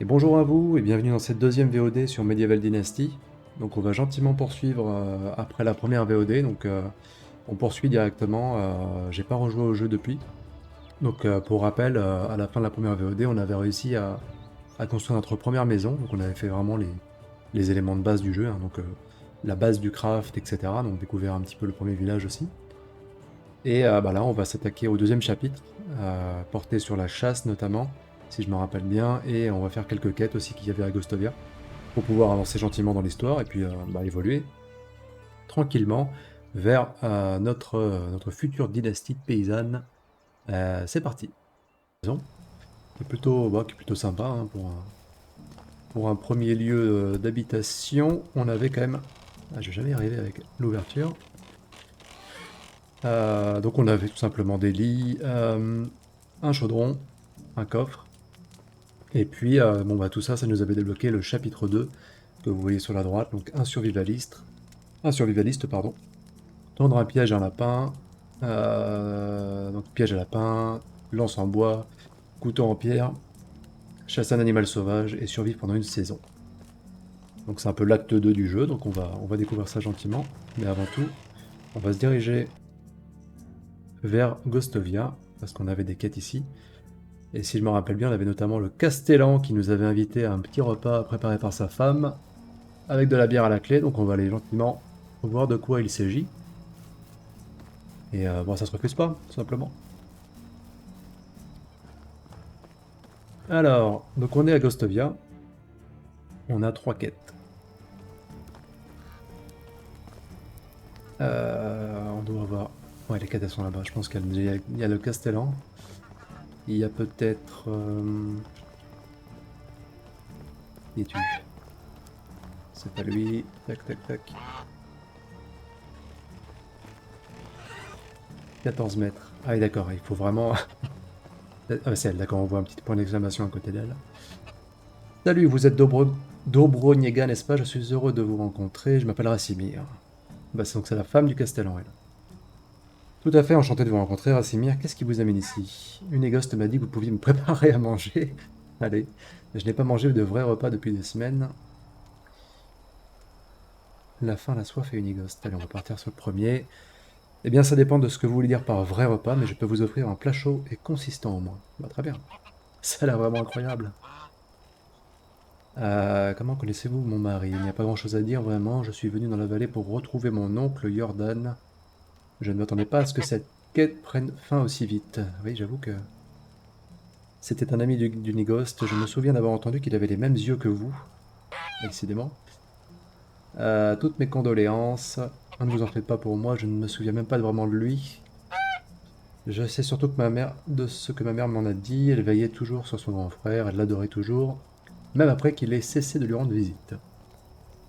Bonjour à vous et bienvenue dans cette deuxième VOD sur Medieval Dynasty. Donc on va gentiment poursuivre après la première VOD, donc on poursuit directement, j'ai pas rejoué au jeu depuis. Donc pour rappel, à la fin de la première VOD, on avait réussi à construire notre première maison, donc on avait fait vraiment les éléments de base du jeu, hein, donc la base du craft, etc. Donc découvert un petit peu le premier village aussi. Et bah là on va s'attaquer au deuxième chapitre, porté sur la chasse notamment, si je me rappelle bien, et on va faire quelques quêtes aussi qu'il y avait à Gostovia pour pouvoir avancer gentiment dans l'histoire et puis bah, évoluer tranquillement vers notre future dynastie de paysannes. C'est parti. Qui est plutôt sympa hein, pour un premier lieu d'habitation. On avait quand même... Ah, je vais jamais y arriver avec l'ouverture. Donc on avait tout simplement des lits, un chaudron, un coffre. Et puis bon, bah, tout ça, ça nous avait débloqué le chapitre 2 que vous voyez sur la droite. Donc un survivaliste, pardon. Tendre un piège à un lapin. Donc piège à lapin, lance en bois, couteau en pierre, chasser un animal sauvage et survivre pendant une saison. Donc c'est un peu l'acte 2 du jeu, donc on va découvrir ça gentiment. Mais avant tout, on va se diriger vers Gostovia, parce qu'on avait des quêtes ici. Et si je me rappelle bien, on avait notamment le Castellan qui nous avait invité à un petit repas préparé par sa femme, avec de la bière à la clé, donc on va aller gentiment voir de quoi il s'agit. Et bon, ça se refuse pas, tout simplement. Alors, donc on est à Gostovia. On a 3 quêtes. On doit avoir... Ouais, les quêtes elles sont là-bas. Je pense qu'il y a le Castellan. Il y a peut-être... Qui es-tu? C'est pas lui. Tac, tac, tac. 14 mètres. Ah oui, d'accord, il faut vraiment... Ah, c'est elle, d'accord, on voit un petit point d'exclamation à côté d'elle. Salut, vous êtes Dobroniega, n'est-ce pas? Je suis heureux de vous rencontrer. Je m'appelle Racimir. Bah, donc c'est la femme du Castellan, elle. Tout à fait, enchanté de vous rencontrer, Racimir. Qu'est-ce qui vous amène ici? Une égoste m'a dit que vous pouviez me préparer à manger. Allez, je n'ai pas mangé de vrais repas depuis des semaines. La faim, la soif et une égoste. Allez, on va partir sur le premier. Eh bien, ça dépend de ce que vous voulez dire par vrai repas, mais je peux vous offrir un plat chaud et consistant au moins. Bah, très bien. Ça a l'air vraiment incroyable. Comment connaissez-vous mon mari? Il n'y a pas grand-chose à dire, vraiment. Je suis venu dans la vallée pour retrouver mon oncle Jordan. Je ne m'attendais pas à ce que cette quête prenne fin aussi vite. Oui, j'avoue que c'était un ami du Nigost. Je me souviens d'avoir entendu qu'il avait les mêmes yeux que vous. Décidément. Toutes mes condoléances. Ne vous en faites pas pour moi, je ne me souviens même pas vraiment de lui. Je sais surtout de ce que ma mère m'en a dit. Elle veillait toujours sur son grand frère, elle l'adorait toujours, même après qu'il ait cessé de lui rendre visite.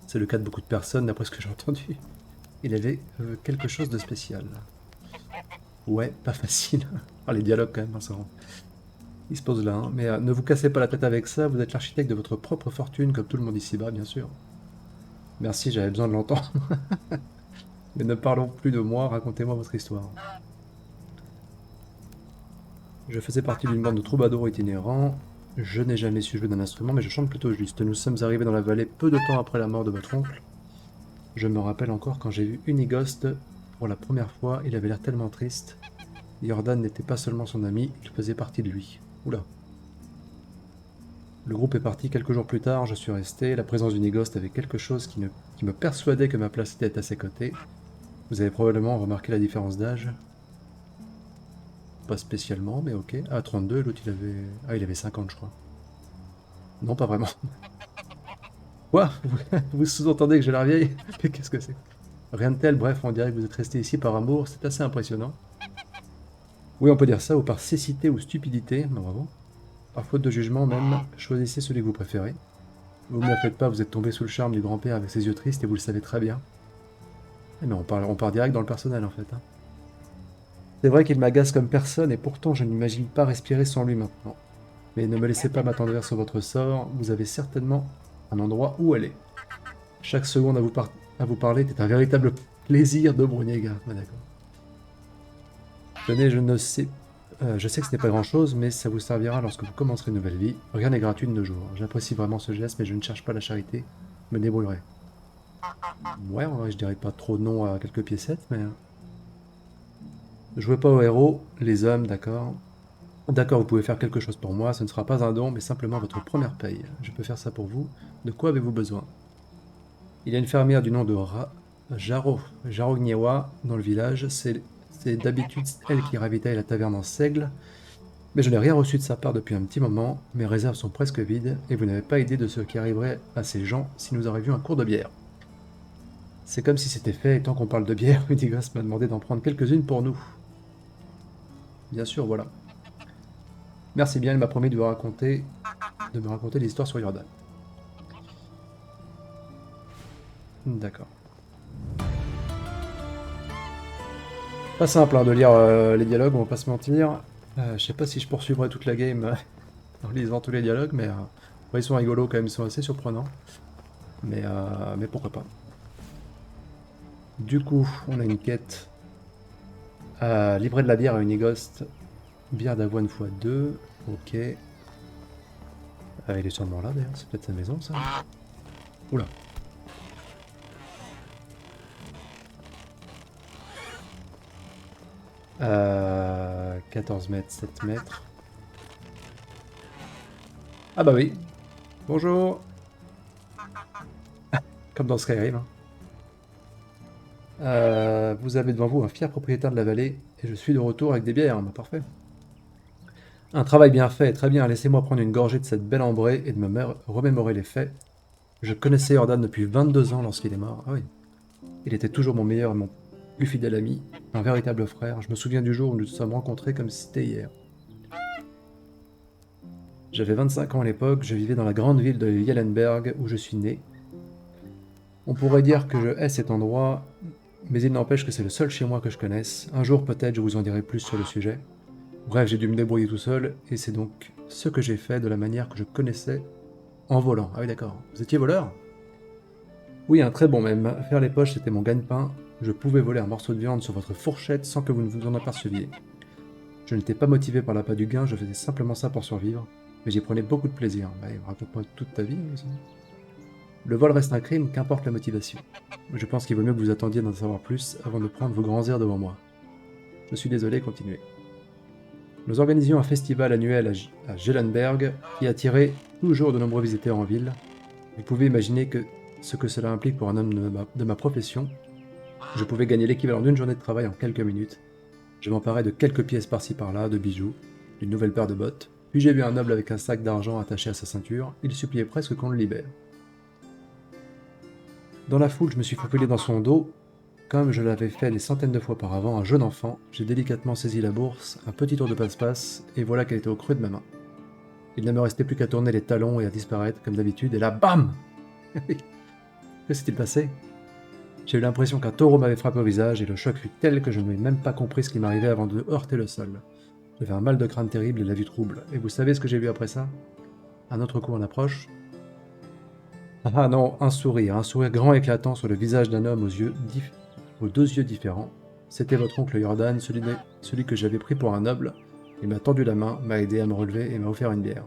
C'est le cas de beaucoup de personnes, d'après ce que j'ai entendu. Il avait quelque chose de spécial. Ouais, pas facile. Ah, les dialogues quand même, hein, ça rend. Il se pose là, hein. Mais ne vous cassez pas la tête avec ça, vous êtes l'architecte de votre propre fortune, comme tout le monde ici-bas, bien sûr. Merci, j'avais besoin de l'entendre. Mais ne parlons plus de moi, racontez-moi votre histoire. Je faisais partie d'une bande de troubadours itinérants. Je n'ai jamais su jouer d'un instrument, mais je chante plutôt juste. Nous sommes arrivés dans la vallée peu de temps après la mort de votre oncle. Je me rappelle encore quand j'ai vu Unigost pour la première fois, il avait l'air tellement triste. Jordan n'était pas seulement son ami, il faisait partie de lui. Oula. Le groupe est parti quelques jours plus tard, je suis resté. La présence d'Unigost avait quelque chose qui me persuadait que ma place était à ses côtés. Vous avez probablement remarqué la différence d'âge. Pas spécialement, mais ok. Ah, 32, l'autre il avait... Ah, il avait 50, je crois. Non, pas vraiment. Quoi? Vous sous-entendez que j'ai l'air vieille? Mais qu'est-ce que c'est? Rien de tel, bref, on dirait que vous êtes resté ici par amour, c'est assez impressionnant. Oui, on peut dire ça, ou par cécité ou stupidité, non, bravo. Par faute de jugement même, choisissez celui que vous préférez. Vous ne me la faites pas, vous êtes tombé sous le charme du grand-père avec ses yeux tristes et vous le savez très bien. Eh mais on part direct dans le personnel en fait. Hein. C'est vrai qu'il m'agace comme personne et pourtant je n'imagine pas respirer sans lui maintenant. Mais ne me laissez pas m'attendrir sur votre sort, vous avez certainement un endroit où aller. Chaque seconde à vous parler était un véritable plaisir de Bruniega. Ah, d'accord. Tenez, je ne sais... Je sais que ce n'est pas grand-chose, mais ça vous servira lorsque vous commencerez une nouvelle vie. Rien n'est gratuit de nos jours. J'apprécie vraiment ce geste, mais je ne cherche pas la charité. Je me débrouillerai. Ouais, en vrai, je dirais pas trop non à quelques piécettes, mais... Jouez pas aux héros, les hommes, d'accord. D'accord, vous pouvez faire quelque chose pour moi, ce ne sera pas un don, mais simplement votre première paye. Je peux faire ça pour vous. De quoi avez-vous besoin? Il y a une fermière du nom de Jarogniewa dans le village. C'est d'habitude elle qui ravitaille la taverne en seigle. Mais je n'ai rien reçu de sa part depuis un petit moment. Mes réserves sont presque vides, et vous n'avez pas idée de ce qui arriverait à ces gens si nous arrivions à un cours de bière. C'est comme si c'était fait, et tant qu'on parle de bière, Udigas m'a demandé d'en prendre quelques-unes pour nous. Bien sûr, voilà. Merci bien, il m'a promis de me raconter des histoires sur Jordan. D'accord. Pas simple hein, de lire les dialogues, on va pas se mentir. Je sais pas si je poursuivrai toute la game en lisant tous les dialogues, mais ouais, ils sont rigolos quand même, ils sont assez surprenants. Mais pourquoi pas. Du coup, on a une quête. Livrer de la bière à Unigost. Bière d'avoine x2. Ok. Il est sûrement là d'ailleurs, c'est peut-être sa maison ça. Oula. Euh, 14 mètres, 7 mètres. Ah bah oui. Bonjour. Comme dans Skyrim. Hein. Vous avez devant vous un fier propriétaire de la vallée, et je suis de retour avec des bières. Bah, parfait. Un travail bien fait, très bien. Laissez-moi prendre une gorgée de cette belle ambrée et de me remémorer les faits. Je connaissais Jordan depuis 22 ans lorsqu'il est mort. Ah oui. Il était toujours mon meilleur et mon plus fidèle ami, un véritable frère. Je me souviens du jour où nous nous sommes rencontrés comme si c'était hier. J'avais 25 ans à l'époque, je vivais dans la grande ville de Jellenberg où je suis né. On pourrait dire que je hais cet endroit, mais il n'empêche que c'est le seul chez moi que je connaisse. Un jour peut-être je vous en dirai plus sur le sujet. Bref, j'ai dû me débrouiller tout seul, et c'est donc ce que j'ai fait de la manière que je connaissais en volant. Ah oui d'accord, vous étiez voleur? Oui, un très bon même. Faire les poches, c'était mon gagne-pain. Je pouvais voler un morceau de viande sur votre fourchette sans que vous ne vous en aperceviez. Je n'étais pas motivé par l'appât du gain, je faisais simplement ça pour survivre, mais j'y prenais beaucoup de plaisir. Bah, raconte-moi toute ta vie aussi. Le vol reste un crime, qu'importe la motivation. Je pense qu'il vaut mieux que vous attendiez d'en savoir plus avant de prendre vos grands airs devant moi. Je suis désolé, continuez. Nous organisions un festival annuel à Jellenberg qui attirait toujours de nombreux visiteurs en ville. Vous pouvez imaginer ce que cela implique pour un homme de ma profession. Je pouvais gagner l'équivalent d'une journée de travail en quelques minutes. Je m'emparais de quelques pièces par-ci par-là, de bijoux, d'une nouvelle paire de bottes, puis j'ai vu un noble avec un sac d'argent attaché à sa ceinture, il suppliait presque qu'on le libère. Dans la foule, je me suis faufilé dans son dos, comme je l'avais fait des centaines de fois auparavant, un jeune enfant, j'ai délicatement saisi la bourse, un petit tour de passe-passe, et voilà qu'elle était au creux de ma main. Il ne me restait plus qu'à tourner les talons et à disparaître, comme d'habitude, et là, bam! Que s'est-il passé? J'ai eu l'impression qu'un taureau m'avait frappé au visage, et le choc fut tel que je n'ai même pas compris ce qui m'arrivait avant de heurter le sol. J'avais un mal de crâne terrible et la vue trouble. Et vous savez ce que j'ai vu après ça? Un autre coup en approche. Ah non, un sourire grand éclatant sur le visage d'un homme aux deux yeux différents. C'était votre oncle Jordan, celui que j'avais pris pour un noble. Il m'a tendu la main, m'a aidé à me relever et m'a offert une bière.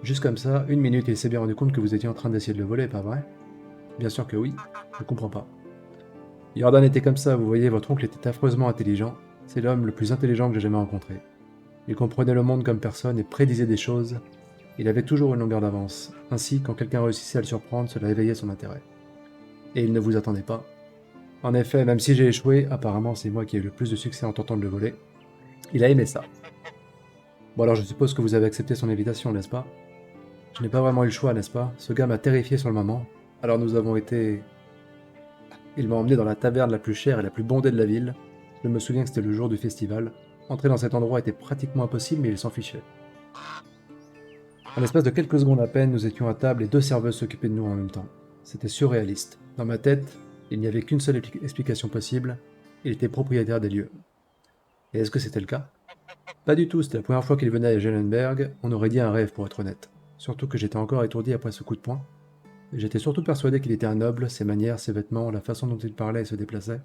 Juste comme ça, une minute, et il s'est bien rendu compte que vous étiez en train d'essayer de le voler, pas vrai? Bien sûr que oui, je comprends pas. Jordan était comme ça, vous voyez, votre oncle était affreusement intelligent. C'est l'homme le plus intelligent que j'ai jamais rencontré. Il comprenait le monde comme personne et prédisait des choses. Il avait toujours une longueur d'avance. Ainsi, quand quelqu'un réussissait à le surprendre, cela éveillait son intérêt. Et il ne vous attendait pas. En effet, même si j'ai échoué, apparemment c'est moi qui ai eu le plus de succès en tentant de le voler. Il a aimé ça. Bon alors je suppose que vous avez accepté son invitation, n'est-ce pas? Je n'ai pas vraiment eu le choix, n'est-ce pas? Ce gars m'a terrifié sur le moment. Alors nous avons été... Il m'a emmené dans la taverne la plus chère et la plus bondée de la ville. Je me souviens que c'était le jour du festival. Entrer dans cet endroit était pratiquement impossible, mais il s'en fichait. En l'espace de quelques secondes à peine, nous étions à table et deux serveuses s'occupaient de nous en même temps. C'était surréaliste. Dans ma tête, il n'y avait qu'une seule explication possible. Il était propriétaire des lieux. Et est-ce que c'était le cas? Pas du tout, c'était la première fois qu'il venait à Jellenberg. On aurait dit un rêve pour être honnête. Surtout que j'étais encore étourdi après ce coup de poing. J'étais surtout persuadé qu'il était un noble, ses manières, ses vêtements, la façon dont il parlait et se déplaçait.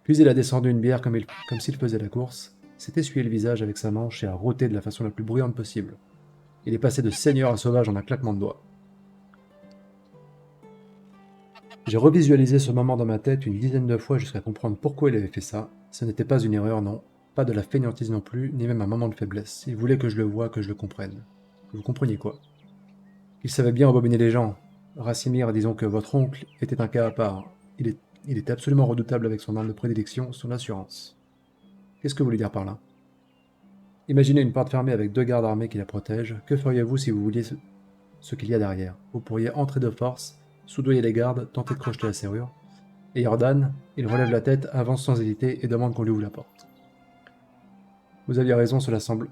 Puis il a descendu une bière comme s'il faisait la course. s'est essuyé le visage avec sa manche et a rôté de la façon la plus bruyante possible. Il est passé de seigneur à sauvage en un claquement de doigts. J'ai revisualisé ce moment dans ma tête une dizaine de fois jusqu'à comprendre pourquoi il avait fait ça. Ce n'était pas une erreur, non. Pas de la fainéantise non plus, ni même un moment de faiblesse. Il voulait que je le voie, que je le comprenne. Que vous compreniez quoi? Il savait bien embobiner les gens. Racimir, disons que votre oncle était un cas à part. Il était absolument redoutable avec son arme de prédilection, son assurance. Qu'est-ce que vous voulez dire par là? Imaginez une porte fermée avec 2 gardes armés qui la protègent. Que feriez-vous si vous vouliez ce qu'il y a derrière? Vous pourriez entrer de force, soudoyer les gardes, tenter de crocheter la serrure. Et Jordan, il relève la tête, avance sans hésiter et demande qu'on lui ouvre la porte. Vous aviez raison, cela semble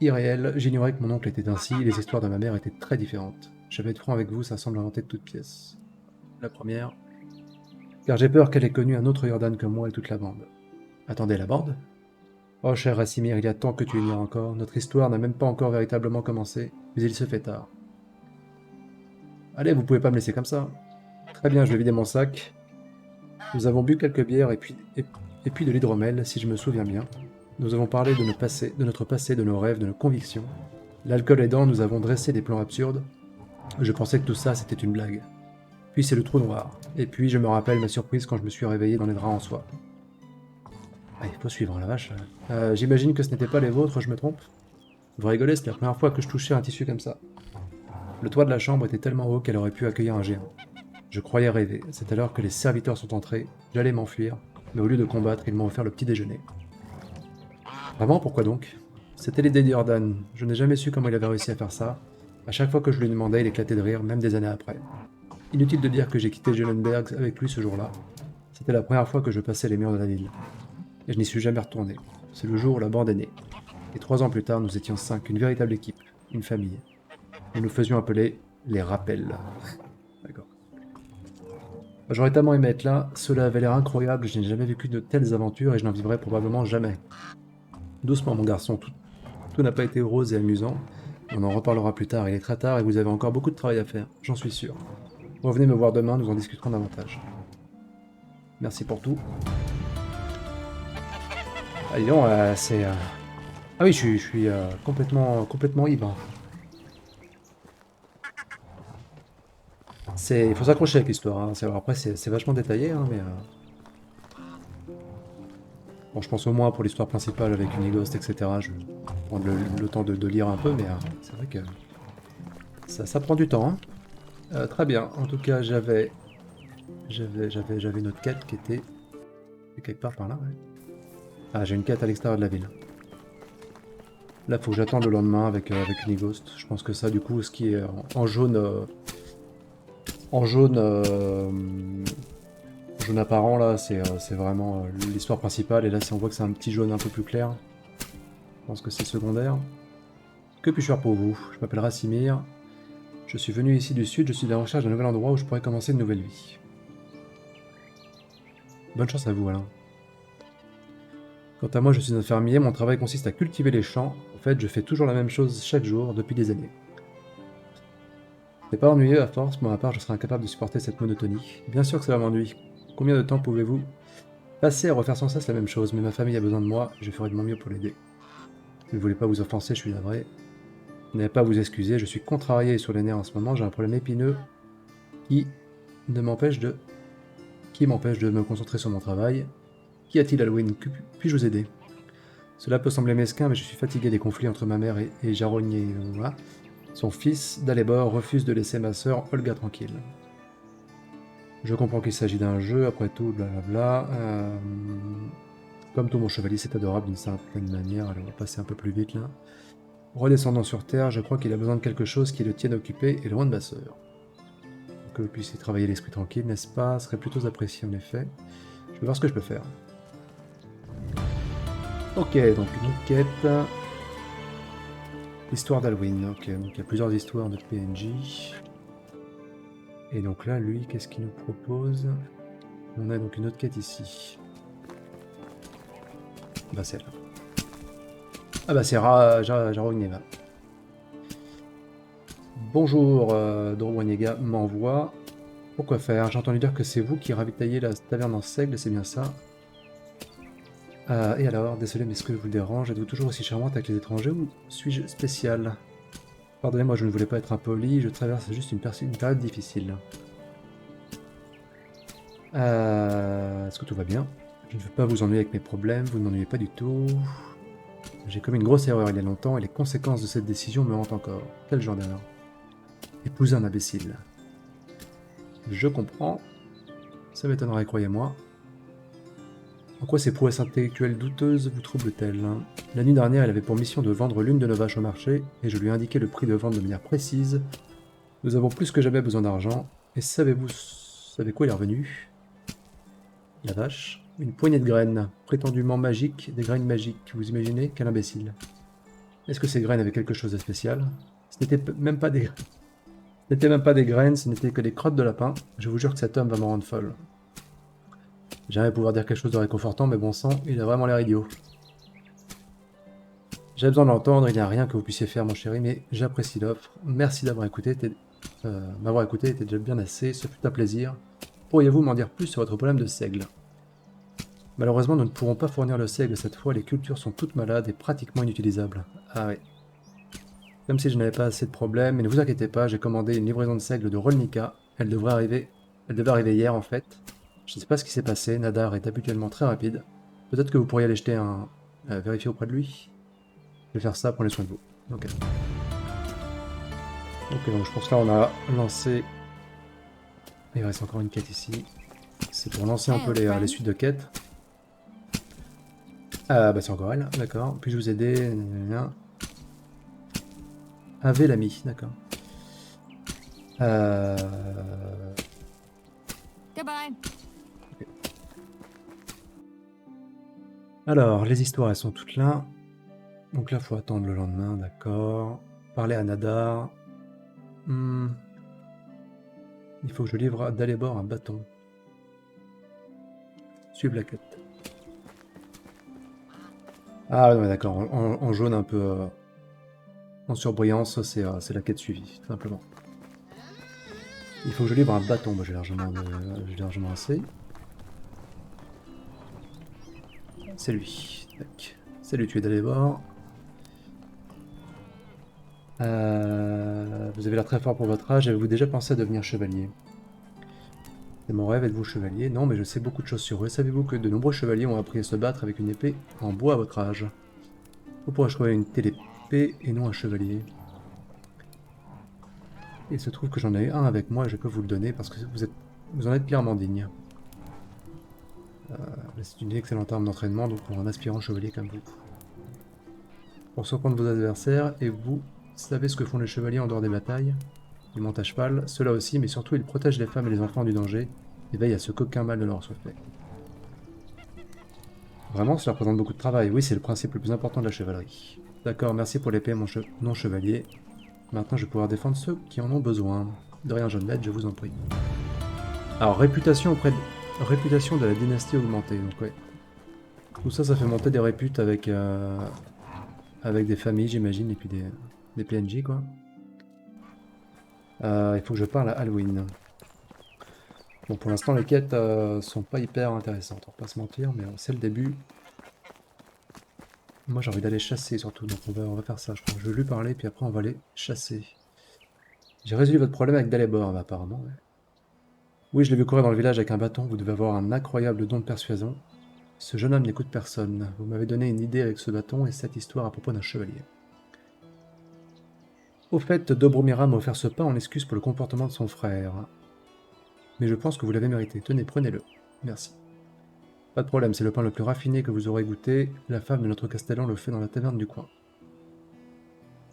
irréel. J'ignorais que mon oncle était ainsi, et les histoires de ma mère étaient très différentes. Je vais être franc avec vous, ça semble inventé de toutes pièces. La première, car j'ai peur qu'elle ait connu un autre Jordan que moi et toute la bande. Attendez, la bande? Oh cher Racimir, il y a tant que tu ignores encore, notre histoire n'a même pas encore véritablement commencé, mais il se fait tard. Allez, vous pouvez pas me laisser comme ça. Très bien, je vais vider mon sac. Nous avons bu quelques bières et puis de l'hydromel, si je me souviens bien. Nous avons parlé de notre passé, de nos rêves, de nos convictions. L'alcool aidant, nous avons dressé des plans absurdes. Je pensais que tout ça, c'était une blague. Puis c'est le trou noir. Et puis je me rappelle ma surprise quand je me suis réveillé dans les draps en soie. Ah, il faut suivre, la vache. J'imagine que ce n'était pas les vôtres, je me trompe? Vous rigolez, c'était la première fois que je touchais un tissu comme ça. Le toit de la chambre était tellement haut qu'elle aurait pu accueillir un géant. Je croyais rêver. C'est alors que les serviteurs sont entrés. J'allais m'enfuir, mais au lieu de combattre, ils m'ont offert le petit déjeuner. Vraiment, pourquoi donc? C'était l'idée de Jordan. Je n'ai jamais su comment il avait réussi à faire ça. À chaque fois que je lui demandais, il éclatait de rire, même des années après. Inutile de dire que j'ai quitté Jollenberg avec lui ce jour-là. C'était la première fois que je passais les murs de la ville. Et je n'y suis jamais retourné. C'est le jour où la bande est née. Et 3 ans plus tard, nous étions 5, une véritable équipe, une famille. Nous nous faisions appeler les rappels. D'accord. J'aurais tellement aimé être là, cela avait l'air incroyable, je n'ai jamais vécu de telles aventures et je n'en vivrai probablement jamais. Doucement mon garçon, tout n'a pas été rose et amusant. On en reparlera plus tard, il est très tard et vous avez encore beaucoup de travail à faire, j'en suis sûr. Revenez me voir demain, nous en discuterons davantage. Merci pour tout. Ah dis donc, c'est... Ah oui, je suis complètement ivre. Il faut s'accrocher avec l'histoire, hein. Après c'est vachement détaillé, hein, mais... Bon, je pense au moins pour l'histoire principale avec Unigost, etc. Je vais prendre le temps de lire un peu, mais c'est vrai que ça prend du temps, hein. Très bien, en tout cas j'avais une autre quête qui était quelque part par là, ouais. Ah, j'ai une quête à l'extérieur de la ville. Là, faut que j'attende le lendemain avec Unigost. Je pense que ça, du coup, ce qui est en jaune... jaune apparent, là, c'est vraiment l'histoire principale. Et là, si on voit que c'est un petit jaune un peu plus clair, je pense que c'est secondaire. Que puis-je faire pour vous? Je m'appelle Racimir. Je suis venu ici du sud, je suis à la recherche d'un nouvel endroit où je pourrais commencer une nouvelle vie. Bonne chance à vous, Alain. Quant à moi, je suis un fermier, mon travail consiste à cultiver les champs. En fait, je fais toujours la même chose chaque jour, depuis des années. C'est pas ennuyeux à force, moi à part je serais incapable de supporter cette monotonie. Bien sûr que cela m'ennuie. Combien de temps pouvez-vous passer à refaire sans cesse la même chose? Mais ma famille a besoin de moi, je ferai de mon mieux pour l'aider. Je ne voulais pas vous offenser, je suis navré. Vous n'avez pas à vous excuser, je suis contrarié et sur les nerfs en ce moment, j'ai un problème épineux qui m'empêche de me concentrer sur mon travail. Qu'y a-t-il, Halloween? Puis-je vous aider? Cela peut sembler mesquin, mais je suis fatigué des conflits entre ma mère et Jarogné. Voilà. Son fils, Dalébor, refuse de laisser ma sœur Olga tranquille. Je comprends qu'il s'agit d'un jeu, après tout, blablabla. Comme tout mon chevalier, c'est adorable d'une certaine manière. Allez, on va passer un peu plus vite là. Redescendant sur Terre, je crois qu'il a besoin de quelque chose qui le tienne occupé et loin de ma sœur. Que vous puissiez travailler l'esprit tranquille, n'est-ce pas? Ce serait plutôt apprécié en effet. Je vais voir ce que je peux faire. Ok, donc une autre quête. Histoire d'Halloween. Ok, donc il y a plusieurs histoires de PNJ. Et donc là, lui, qu'est-ce qu'il nous propose? On a donc une autre quête ici. Bah c'est là. Ah bah c'est Jarognéva. Bonjour, Dorwaniega m'envoie. Pourquoi faire? J'ai entendu dire que c'est vous qui ravitaillez la taverne en seigle, c'est bien ça? Et alors, désolé, mais est-ce que je vous dérange? Êtes-vous toujours aussi charmante avec les étrangers ou suis-je spécial? Pardonnez-moi, je ne voulais pas être impoli, je traverse juste une période difficile. Est-ce que tout va bien? Je ne veux pas vous ennuyer avec mes problèmes, vous ne m'ennuyez pas du tout. J'ai commis une grosse erreur il y a longtemps et les conséquences de cette décision me hantent encore. Quel genre d'erreur? Épouser un imbécile. Je comprends. Ça m'étonnerait, croyez-moi. En quoi ces prouesses intellectuelles douteuses vous troublent-elles? La nuit dernière, elle avait pour mission de vendre l'une de nos vaches au marché, et je lui ai indiqué le prix de vente de manière précise. Nous avons plus que jamais besoin d'argent, et savez quoi il est revenu? La vache. Une poignée de graines, prétendument magiques, des graines magiques, vous imaginez? Quel imbécile. Est-ce que ces graines avaient quelque chose de spécial? Ce n'était même pas des... Ce n'était même pas des graines, ce n'était que des crottes de lapin. Je vous jure que cet homme va me rendre folle. J'aimerais pouvoir dire quelque chose de réconfortant, mais bon sang, il a vraiment l'air idiot. J'ai besoin de l'entendre, il n'y a rien que vous puissiez faire, mon chéri, mais j'apprécie l'offre. Merci d'avoir écouté, m'avoir écouté était déjà bien assez, ce fut un plaisir. Pourriez-vous m'en dire plus sur votre problème de seigle? Malheureusement, nous ne pourrons pas fournir le seigle cette fois, les cultures sont toutes malades et pratiquement inutilisables. Ah oui. Comme si je n'avais pas assez de problèmes, mais ne vous inquiétez pas, j'ai commandé une livraison de seigle de Rolnica. Elle devait arriver hier en fait. Je ne sais pas ce qui s'est passé, Nadar est habituellement très rapide. Peut-être que vous pourriez aller jeter vérifier auprès de lui. Je vais faire ça, prenez soin de vous. Ok. Ok, donc je pense que là on a lancé... Il reste encore une quête ici. C'est pour lancer un peu les suites de quêtes. Ah bah c'est encore elle, d'accord. Puis-je vous aider? Avez l'ami, d'accord. Goodbye. Alors, les histoires, elles sont toutes là. Donc là, faut attendre le lendemain, d'accord. Parler à Nadar. Il faut que je livre à Dalébor un bâton. Suivre la quête. Ah ouais, d'accord, en jaune un peu... en surbrillance, c'est la quête suivie, tout simplement. Il faut que je livre un bâton, bah, j'ai largement assez. C'est lui. Tac. Salut, tu es Dalébor. Vous avez l'air très fort pour votre âge. Avez-vous déjà pensé à devenir chevalier? C'est mon rêve, êtes-vous chevalier? Non, mais je sais beaucoup de choses sur eux. Savez-vous que de nombreux chevaliers ont appris à se battre avec une épée en bois à votre âge? Où pourrais-je trouver une telle épée et non un chevalier? Il se trouve que j'en ai un avec moi et je peux vous le donner parce que vous en êtes clairement digne. C'est une excellente arme d'entraînement donc pour un aspirant chevalier comme vous. Pour surprendre vos adversaires, et vous savez ce que font les chevaliers en dehors des batailles? Ils montent à cheval, cela aussi, mais surtout ils protègent les femmes et les enfants du danger et veillent à ce qu'aucun mal ne leur soit fait. Vraiment, cela représente beaucoup de travail. Oui, c'est le principe le plus important de la chevalerie. D'accord, merci pour l'épée, mon non-chevalier. Maintenant, je vais pouvoir défendre ceux qui en ont besoin. De rien, jeune maître, je vous en prie. Alors, réputation de la dynastie augmentée, donc ouais. Tout ça, ça fait monter des réputes avec des familles, j'imagine, et puis des PNJ, quoi. Il faut que je parle à Halloween. Bon, pour l'instant, les quêtes sont pas hyper intéressantes, on va pas se mentir, mais c'est le début. Moi, j'ai envie d'aller chasser, surtout, donc on va faire ça, je crois. Je vais lui parler, puis après, on va aller chasser. J'ai résolu votre problème avec Dalébor, apparemment, ouais. Oui, je l'ai vu courir dans le village avec un bâton, vous devez avoir un incroyable don de persuasion. Ce jeune homme n'écoute personne. Vous m'avez donné une idée avec ce bâton et cette histoire à propos d'un chevalier. Au fait, Dobromira m'a offert ce pain en excuse pour le comportement de son frère. Mais je pense que vous l'avez mérité. Tenez, prenez-le. Merci. Pas de problème, c'est le pain le plus raffiné que vous aurez goûté. La femme de notre castellan le fait dans la taverne du coin.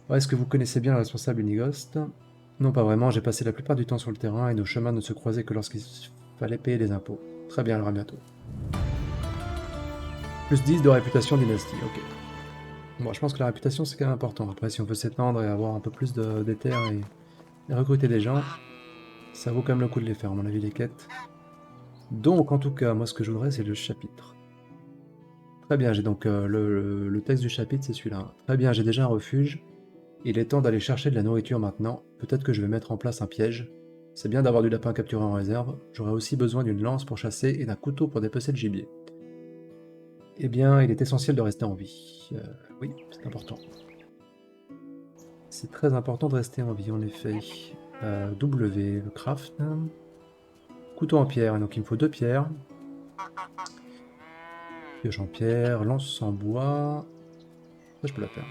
Ouais, est-ce que vous connaissez bien le responsable Unigost? Non, pas vraiment, j'ai passé la plupart du temps sur le terrain et nos chemins ne se croisaient que lorsqu'il fallait payer les impôts. Très bien, alors à bientôt. Plus 10 de réputation dynastie, ok. Bon, je pense que la réputation c'est quand même important. Après, si on veut s'étendre et avoir un peu plus d'éther et recruter des gens, ça vaut quand même le coup de les faire, à mon avis, les quêtes. Donc, en tout cas, moi ce que je voudrais, c'est le chapitre. Très bien, j'ai donc le texte du chapitre, c'est celui-là. Très bien, j'ai déjà un refuge. Il est temps d'aller chercher de la nourriture maintenant. Peut-être que je vais mettre en place un piège. C'est bien d'avoir du lapin capturé en réserve. J'aurai aussi besoin d'une lance pour chasser et d'un couteau pour dépecer le gibier. Eh bien, il est essentiel de rester en vie. Oui, c'est important. C'est très important de rester en vie, en effet. W, le craft. Couteau en pierre, donc il me faut 2 pierres. Pioche en pierre, lance en bois. Ça, je peux la faire.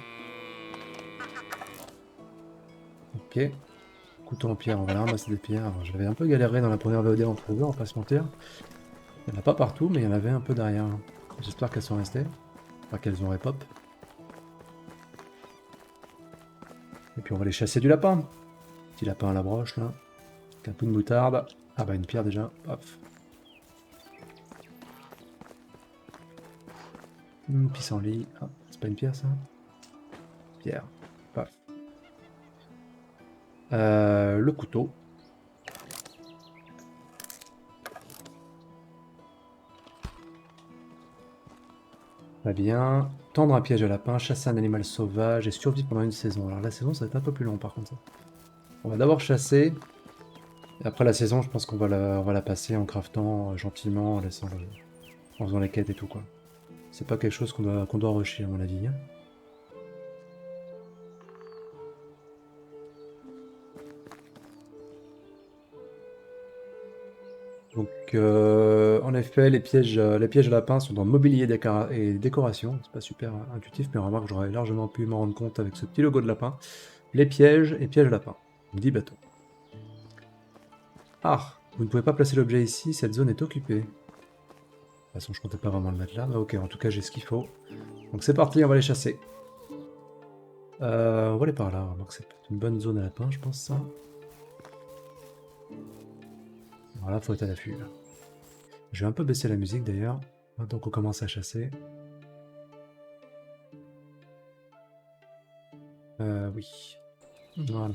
Ok. Couteau en pierre, on va ramasser des pierres. J'avais un peu galéré dans la première VOD à en trouver, on va pas se mentir. Il n'y en a pas partout, mais il y en avait un peu derrière. J'espère qu'elles sont restées. Enfin, qu'elles ont repop. Et puis on va aller chasser du lapin. Petit lapin à la broche, là. Avec un peu de moutarde. Ah bah une pierre déjà. Paf. Pissenlit. Ah, c'est pas une pierre, ça? Pierre. Paf. Le couteau. Très bien. Tendre un piège à lapin, chasser un animal sauvage et survivre pendant une saison. Alors la saison, ça va être un peu plus long par contre. On va d'abord chasser. Et après la saison, je pense qu'on va la passer en craftant gentiment, en faisant les quêtes et tout quoi. C'est pas quelque chose qu'on doit rusher à mon avis, hein. Donc, en effet, les pièges à lapin sont dans mobilier et décoration. C'est pas super intuitif, mais remarque, j'aurais largement pu m'en rendre compte avec ce petit logo de lapin. Les pièges et pièges à lapin. 10 bateaux. Ah, vous ne pouvez pas placer l'objet ici, cette zone est occupée. De toute façon, je comptais pas vraiment le mettre là. Mais ok, en tout cas, j'ai ce qu'il faut. Donc c'est parti, on va les chasser. On va aller par là. Donc c'est une bonne zone à lapin, je pense ça. Voilà, faut être à l'affût. Je vais un peu baisser la musique d'ailleurs, maintenant qu'on commence à chasser. Oui. Voilà.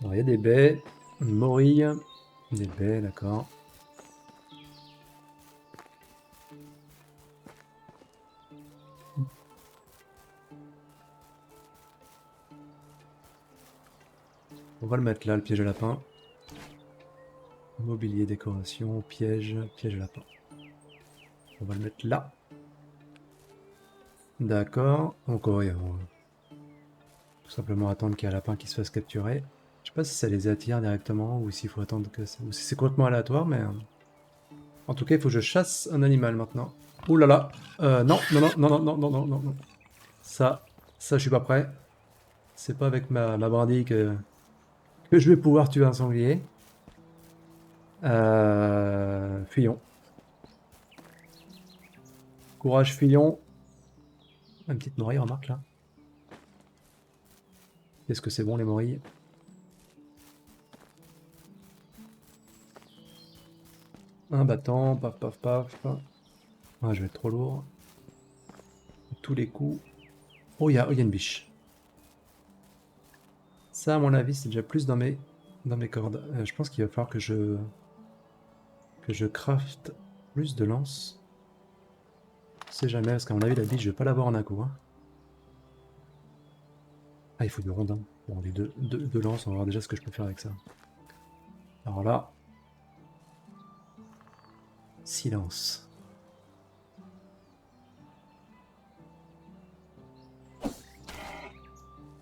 Alors, il y a des baies, une morille, des baies, d'accord. On va le mettre là, le piège à lapin. Mobilier, décoration, piège, piège à lapin. On va le mettre là. D'accord. Donc, ouais, on va tout simplement attendre qu'il y ait un lapin qui se fasse capturer. Je sais pas si ça les attire directement ou s'il faut attendre ou si c'est complètement aléatoire, mais en tout cas, il faut que je chasse un animal maintenant. Ouh là là. Non, non, non, non, non, non, non, non, non, non. Ça, je suis pas prêt. C'est pas avec ma brindille que je vais pouvoir tuer un sanglier. Fuyons. Courage, fuyons. Une petite morille, remarque là. Est-ce que c'est bon les morilles? Un battant, paf paf paf. Ah, je vais être trop lourd. Tous les coups. Oh, il y a une biche. Ça, à mon avis, c'est déjà plus dans mes cordes. Je pense qu'il va falloir que je crafte plus de lances. Je sais jamais, parce qu'à mon avis, la biche, je vais pas l'avoir en un coup, hein. Ah, il faut du rondin. Bon, les deux lances, on va voir déjà ce que je peux faire avec ça. Alors là, silence.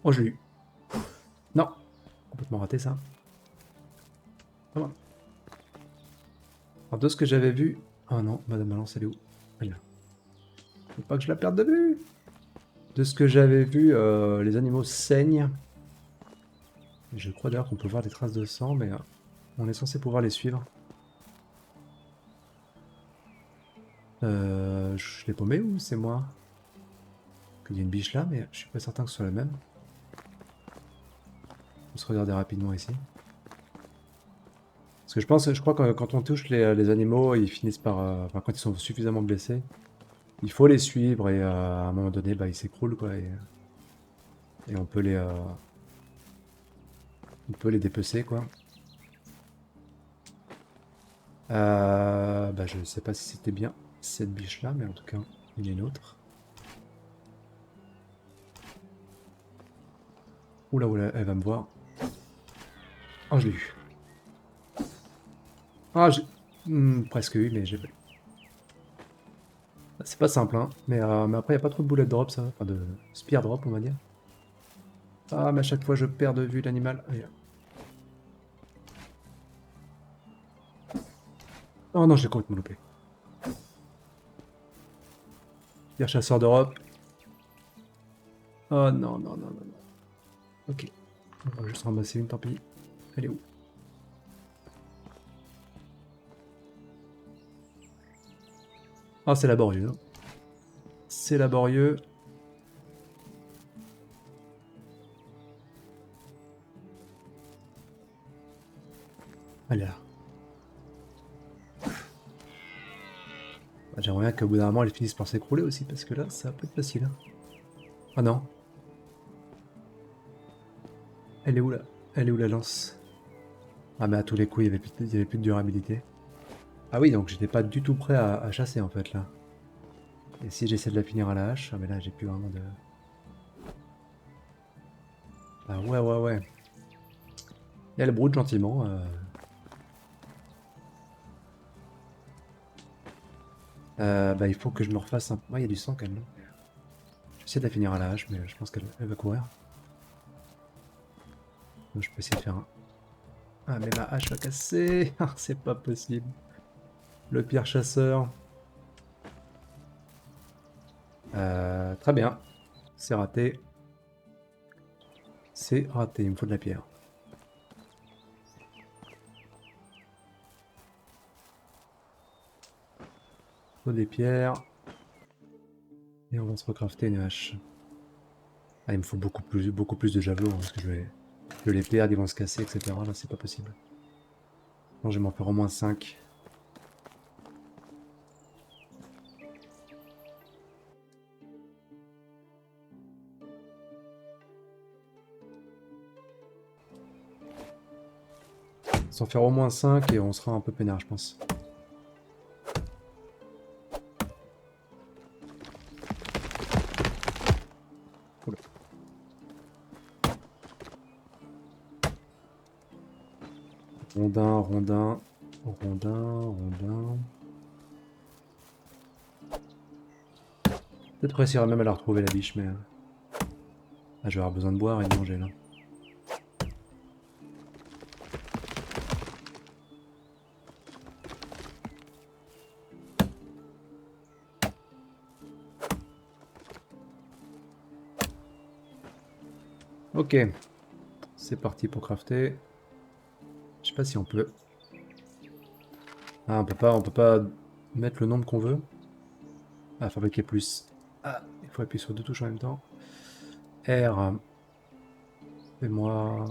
Oh, je l'ai eu. Non, complètement raté ça. Ah bon. Alors, de ce que j'avais vu... Oh non, Madame Balance, elle est où? Elle est là. Faut pas que je la perde de vue. De ce que j'avais vu, les animaux saignent. Je crois d'ailleurs qu'on peut voir des traces de sang, mais on est censé pouvoir les suivre. Je l'ai paumé ou c'est moi? Il y a une biche là, mais je suis pas certain que ce soit la même. On va se regarder rapidement ici. Parce que je crois que quand on touche les animaux, ils finissent par... enfin, quand ils sont suffisamment blessés, il faut les suivre et à un moment donné, bah, ils s'écroulent quoi. Et on peut les dépecer quoi. Bah, je sais pas si c'était bien cette biche-là, mais en tout cas, il y en a une autre. Oula, oula, elle va me voir. Oh, je l'ai eu. Ah, presque eu, mais j'ai pas eu. C'est pas simple, hein. Mais après, il n'y a pas trop de bullet drop, ça. Enfin, de spear drop, on va dire. Ah, mais à chaque fois, je perds de vue l'animal. Oh non, j'ai complètement loupé. Pierre chasseur d'Europe. Oh non, non, non, non, non. Ok. On va juste ramasser une, tant pis. Elle est où? Ah, c'est laborieux, hein. C'est laborieux. Elle est là. Bah, j'aimerais bien qu'au bout d'un moment, elle finisse par s'écrouler aussi, parce que là, ça va pas être facile, hein. Ah non. Elle est où, là? Elle est où, la lance? Ah, mais à tous les coups, il y avait plus de durabilité. Ah oui, donc j'étais pas du tout prêt à chasser, en fait, là. Et si j'essaie de la finir à la hache, ah mais là, j'ai plus vraiment de... Ah ouais, ouais, ouais. Et elle broute gentiment. Bah, il faut que je me refasse un... Ouais, il y a du sang, quand même, non? J'essaie de la finir à la hache, mais je pense qu'elle va courir. Donc, je peux essayer de faire un... Ah, mais ma hache va casser. Ah, c'est pas possible. Le pire chasseur. Très bien. C'est raté. C'est raté. Il me faut de la pierre. Il faut des pierres. Et on va se recrafter une hache. Ah, il me faut beaucoup plus de javelots, hein, parce que je vais les perdre, ils vont se casser, etc. Là, c'est pas possible. Non, je vais m'en faire au moins 5. S'en faire au moins 5 et on sera un peu peinard, je pense. Oula. Rondin, rondin, rondin, rondin. Peut-être réussir même à la retrouver, la biche, mais... Ah, je vais avoir besoin de boire et de manger, là. Ok. C'est parti pour crafter. Je sais pas si on peut... Ah, on peut pas mettre le nombre qu'on veut. Ah, fabriquer plus. Ah, il faut appuyer sur deux touches en même temps. R. Fais-moi...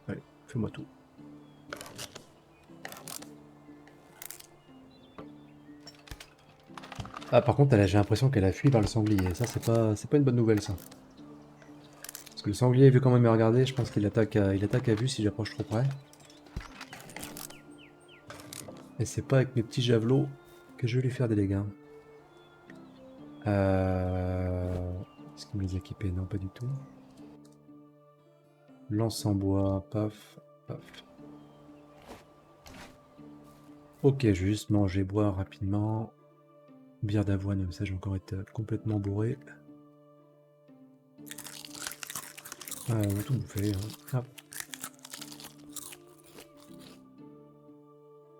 Allez, fais-moi tout. Ah, par contre, j'ai l'impression qu'elle a fui vers le sanglier. Ça, c'est pas une bonne nouvelle, ça. Parce que le sanglier, vu comment il m'a regardé, je pense il attaque à vue si j'approche trop près. Et c'est pas avec mes petits javelots que je vais lui faire des dégâts. Est-ce qu'il me les a équipés? Non, pas du tout. Lance en bois, paf, paf. Ok, je vais juste manger, boire rapidement. Bière d'avoine, ça, je vais encore être complètement bourré. On va tout bouffer, hein. Hop.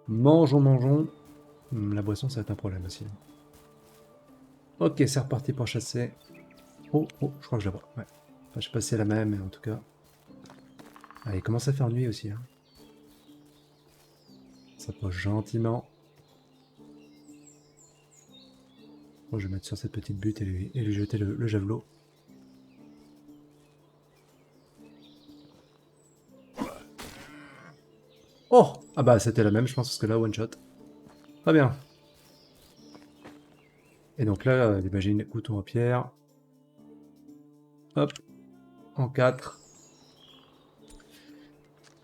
Mangeons, mangeons. La boisson, ça va être un problème aussi. Ok, c'est reparti pour chasser. Oh, oh, je crois que je la vois. Ouais. Enfin, je sais pas si c'est la même, mais en tout cas. Ah, il commence à faire nuit aussi, hein. Ça s'approche gentiment. Bon, je vais mettre sur cette petite butte et lui jeter le javelot. Oh! Ah bah c'était la même, je pense, parce que là, one shot. Très bien. Et donc là, imagine, couteau en pierre. Hop, en 4.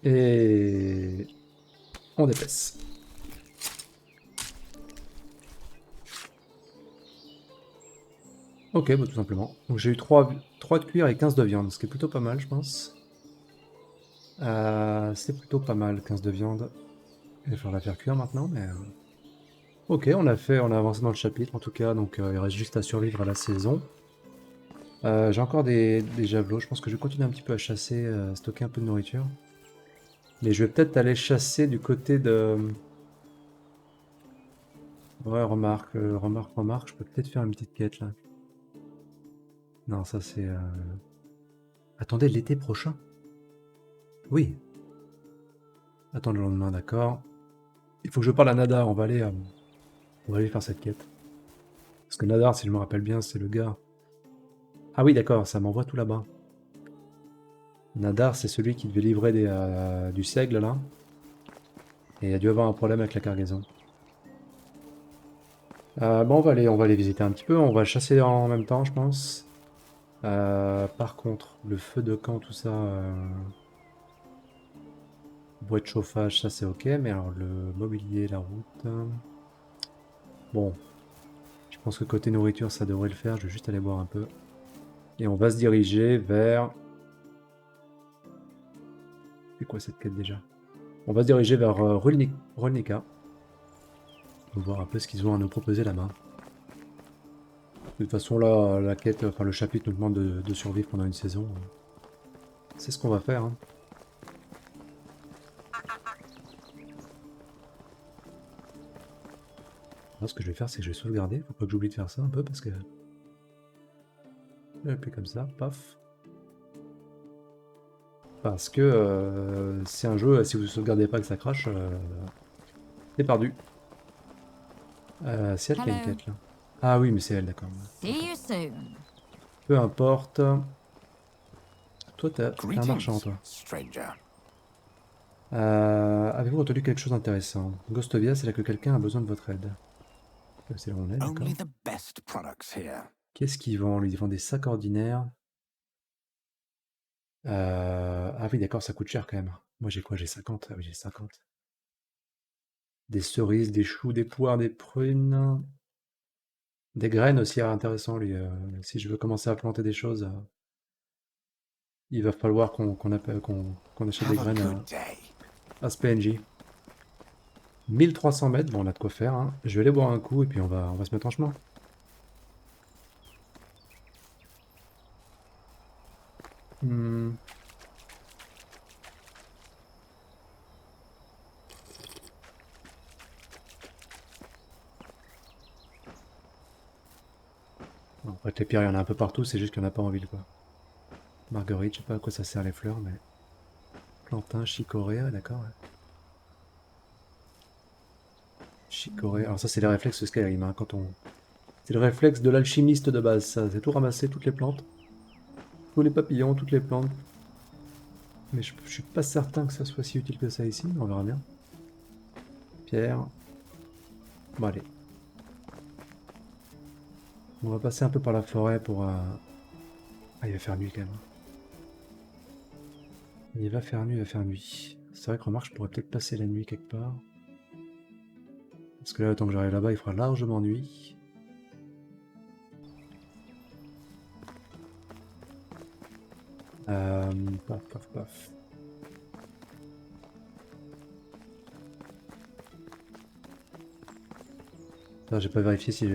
Et... On dépaisse. Ok, bah tout simplement. Donc j'ai eu 3 de cuir et 15 de viande, ce qui est plutôt pas mal, je pense. C'est plutôt pas mal, 15 de viande. Il va falloir la faire cuire maintenant, mais... Ok, on a avancé dans le chapitre en tout cas, donc il reste juste à survivre à la saison. J'ai encore des javelots, je pense que je vais continuer un petit peu à chasser, stocker un peu de nourriture. Mais je vais peut-être aller chasser du côté de... Ouais, remarque, je peux peut-être faire une petite quête là. Non, ça c'est... Attendez, l'été prochain? Oui. Attends le lendemain, d'accord. Il faut que je parle à Nadar, on va aller faire cette quête. Parce que Nadar, si je me rappelle bien, c'est le gars... Ah oui, d'accord, ça m'envoie tout là-bas. Nadar, c'est celui qui devait livrer du seigle là. Et il a dû avoir un problème avec la cargaison. Bon, on va aller visiter un petit peu, on va chasser en même temps, je pense. Par contre, le feu de camp, tout ça, bois de chauffage, ça c'est ok, mais alors le mobilier, la route... Bon, je pense que côté nourriture, ça devrait le faire, je vais juste aller boire un peu. Et on va se diriger vers... C'est quoi cette quête déjà? On va se diriger vers Rolnica. On va voir un peu ce qu'ils ont à nous proposer là-bas. De toute façon, là, la quête, enfin le chapitre nous demande de survivre pendant une saison. C'est ce qu'on va faire, hein. Alors, ce que je vais faire, c'est que je vais sauvegarder. Faut pas que j'oublie de faire ça un peu parce que... Et puis comme ça, paf. Parce que c'est un jeu, si vous ne sauvegardez pas que ça crache, c'est perdu. C'est elle qui a une Hello. quête là. Ah oui, mais c'est elle, d'accord. See you soon. Peu importe. Toi, t'es un marchand, Greetings, toi. stranger. Avez-vous entendu quelque chose d'intéressant? Ghostovia, c'est là que quelqu'un a besoin de votre aide. C'est là où on est, d'accord. Only the best products here. Qu'est-ce qu'ils vendent? Lui, ils vendent des sacs ordinaires. Ah oui, d'accord, ça coûte cher quand même. Moi, j'ai quoi? J'ai 50. Ah oui, j'ai 50. Des cerises, des choux, des poires, des prunes. Des graines aussi, ah, intéressant, lui. Si je veux commencer à planter des choses, il va falloir qu'on achète des Have a graines good day. à ce PNJ. 1300 mètres, bon, on a de quoi faire, hein. Je vais aller boire un coup et puis on va se mettre en chemin. Hmm. Bon, en fait, les pierres, il y en a un peu partout, c'est juste qu'il n'y en a pas en ville, quoi. Marguerite, je sais pas à quoi ça sert les fleurs, mais... Plantain, chicorée, d'accord, ouais. Chicorée, alors ça c'est les réflexes de Skyrim, hein, quand on... C'est le réflexe de l'alchimiste de base, ça, c'est tout ramasser, toutes les plantes. Tous les papillons, toutes les plantes. Mais je suis pas certain que ça soit si utile que ça ici, mais on verra bien. Pierre. Bon allez. On va passer un peu par la forêt pour... Ah, il va faire nuit quand même. Il va faire nuit, il va faire nuit. C'est vrai que remarque, je pourrais peut-être passer la nuit quelque part. Parce que là, le temps que j'arrive là-bas, il fera largement nuit. Paf, paf, paf. Ah, j'ai pas vérifié si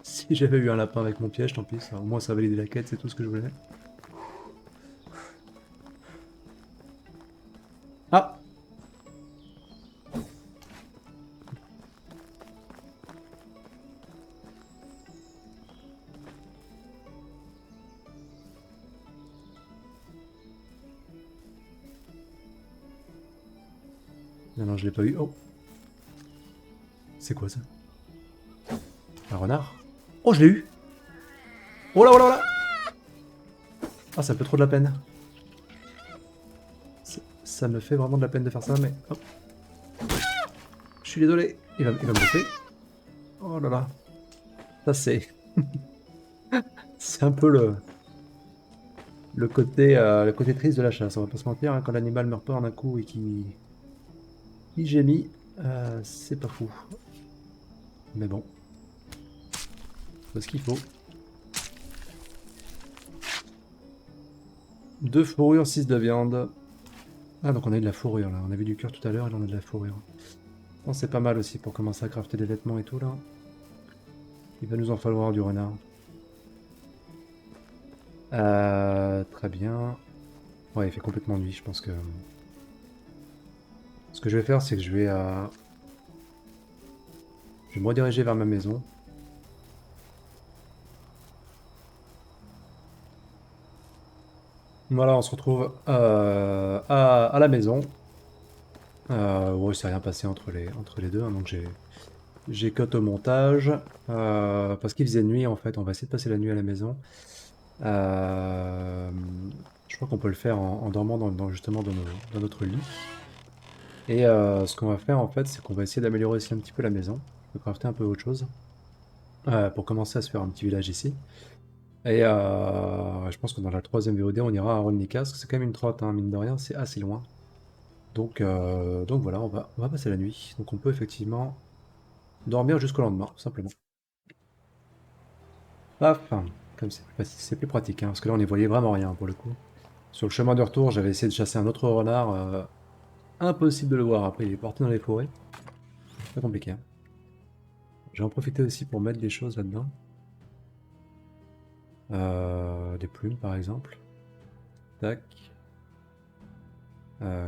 si j'avais eu un lapin avec mon piège, tant pis. Au moins, ça a validé la quête, c'est tout ce que je voulais. Ah! Non, non, je l'ai pas eu. Oh! C'est quoi ça? Un renard? Oh, je l'ai eu! Oh là, oh là, oh là! Ah, ça me fait trop de la peine. Ça me fait vraiment de la peine de faire ça, mais... Hop. Je suis désolé. Il va me bouffer. Oh là là. Ça, c'est... c'est un peu le côté triste de la chasse. On va pas se mentir, hein, quand l'animal meurt pas en un coup et qui gémit, C'est pas fou. Mais bon. C'est ce qu'il faut. 2 fourrures, 6 de viande. Ah, donc on a eu de la fourrure là. On avait du cuir tout à l'heure et là on a de la fourrure. Bon, c'est pas mal aussi pour commencer à crafter des vêtements et tout là. Il va nous en falloir du renard. Très bien. Ouais, il fait complètement nuit, je pense que... Ce que je vais faire, c'est que je vais me rediriger vers ma maison. Voilà, on se retrouve à la maison. Ouais, il s'est rien passé entre les deux, hein, donc j'ai cut au montage. Parce qu'il faisait nuit en fait, on va essayer de passer la nuit à la maison. Euh, je crois qu'on peut le faire en dormant justement dans notre lit. Et ce qu'on va faire en fait, c'est qu'on va essayer d'améliorer aussi un petit peu la maison. Je vais crafter un peu autre chose. Pour commencer à se faire un petit village ici. Et je pense que dans la troisième VOD, on ira à Ronnica, parce que c'est quand même une trotte, hein, mine de rien, c'est assez loin. Donc voilà, on va passer la nuit. Donc on peut effectivement dormir jusqu'au lendemain, tout simplement. Paf, comme c'est plus pratique, hein, parce que là on n'y voyait vraiment rien pour le coup. Sur le chemin de retour, j'avais essayé de chasser un autre renard, impossible de le voir, après il est parti dans les forêts. C'est compliqué, hein. J'ai en profité aussi pour mettre des choses là-dedans. Des plumes par exemple. Tac.